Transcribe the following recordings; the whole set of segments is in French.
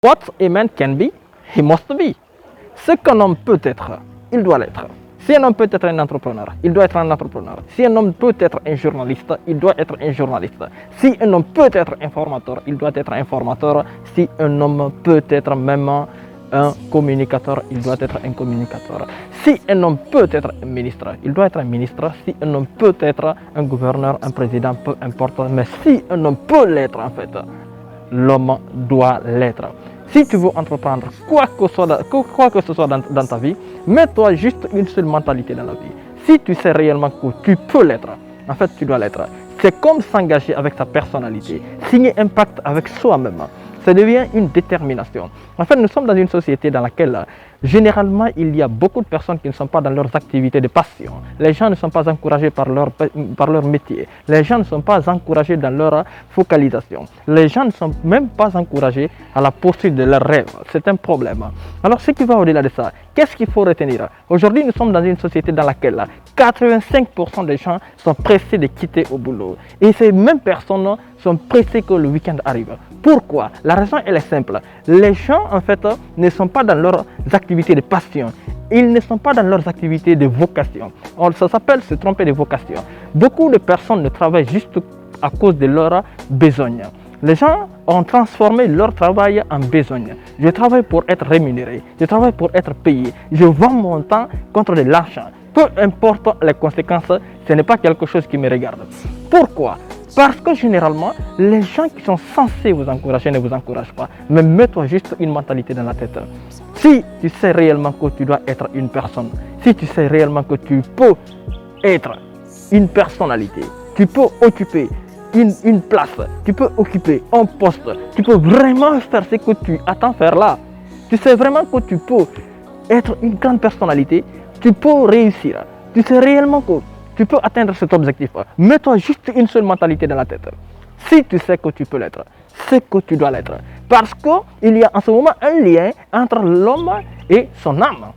What a man can be, he must be. Ce qu'un homme peut être, il doit l'être. Si un homme peut être un entrepreneur, il doit être un entrepreneur. Si un homme peut être un journaliste, il doit être un journaliste. Si un homme peut être informateur, il doit être informateur. Si un homme peut être même un communicateur, il doit être un communicateur. Si un homme peut être un ministre, il doit être un ministre. Si un homme peut être un gouverneur, un président, peu importe. Mais si un homme peut l'être en fait, l'homme doit l'être. Si tu veux entreprendre quoi que ce soit dans ta vie, mets-toi juste une seule mentalité dans la vie. Si tu sais réellement que tu peux l'être, en fait tu dois l'être. C'est comme s'engager avec sa personnalité, signer un pacte avec soi-même. Ça devient une détermination. En fait, nous sommes dans une société dans laquelle, généralement, il y a beaucoup de personnes qui ne sont pas dans leurs activités de passion. Les gens ne sont pas encouragés par leur métier. Les gens ne sont pas encouragés dans leur focalisation. Les gens ne sont même pas encouragés à la poursuite de leurs rêves. C'est un problème. Alors, ce qui va au-delà de ça, qu'est-ce qu'il faut retenir? Aujourd'hui, nous sommes dans une société dans laquelle 85% des gens sont pressés de quitter au boulot. Et ces mêmes personnes sont pressées que le week-end arrive. Pourquoi? La raison elle est simple. Les gens en fait ne sont pas dans leurs activités de passion. Ils ne sont pas dans leurs activités de vocation. Ça s'appelle se tromper de vocation. Beaucoup de personnes ne travaillent juste à cause de leurs besoins. Les gens ont transformé leur travail en besoin. Je travaille pour être rémunéré. Je travaille pour être payé. Je vends mon temps contre de l'argent. Peu importe les conséquences, ce n'est pas quelque chose qui me regarde. Pourquoi? Parce que généralement, les gens qui sont censés vous encourager ne vous encouragent pas. Mais mets-toi juste une mentalité dans la tête. Si tu sais réellement que tu dois être une personne, si tu sais réellement que tu peux être une personnalité, tu peux occuper une place, tu peux occuper un poste, tu peux vraiment faire ce que tu attends faire là. Tu sais vraiment que tu peux être une grande personnalité, tu peux réussir. Tu sais réellement que tu peux atteindre cet objectif. Mets-toi juste une seule mentalité dans la tête. Si tu sais que tu peux l'être, c'est que tu dois l'être. Parce qu'il y a en ce moment un lien entre l'homme et son âme.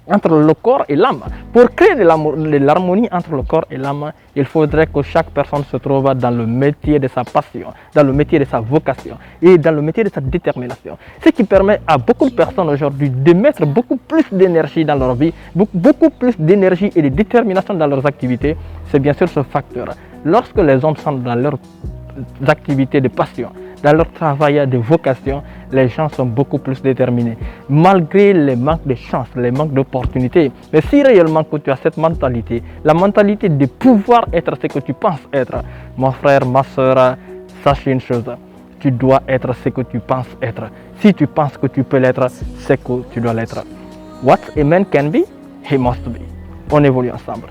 Entre le corps et l'âme. Pour créer de l'harmonie entre le corps et l'âme, il faudrait que chaque personne se trouve dans le métier de sa passion, dans le métier de sa vocation et dans le métier de sa détermination. Ce qui permet à beaucoup de personnes aujourd'hui de mettre beaucoup plus d'énergie dans leur vie, beaucoup plus d'énergie et de détermination dans leurs activités. C'est bien sûr ce facteur. Lorsque les hommes sont dans leurs activités de passion, dans leur travail de vocation, les gens sont beaucoup plus déterminés. Malgré les manques de chance, les manques d'opportunités. Mais si réellement que tu as cette mentalité, la mentalité de pouvoir être ce que tu penses être, mon frère, ma soeur, sache une chose. Tu dois être ce que tu penses être. Si tu penses que tu peux l'être, c'est que tu dois l'être. What a man can be, he must be. On évolue ensemble.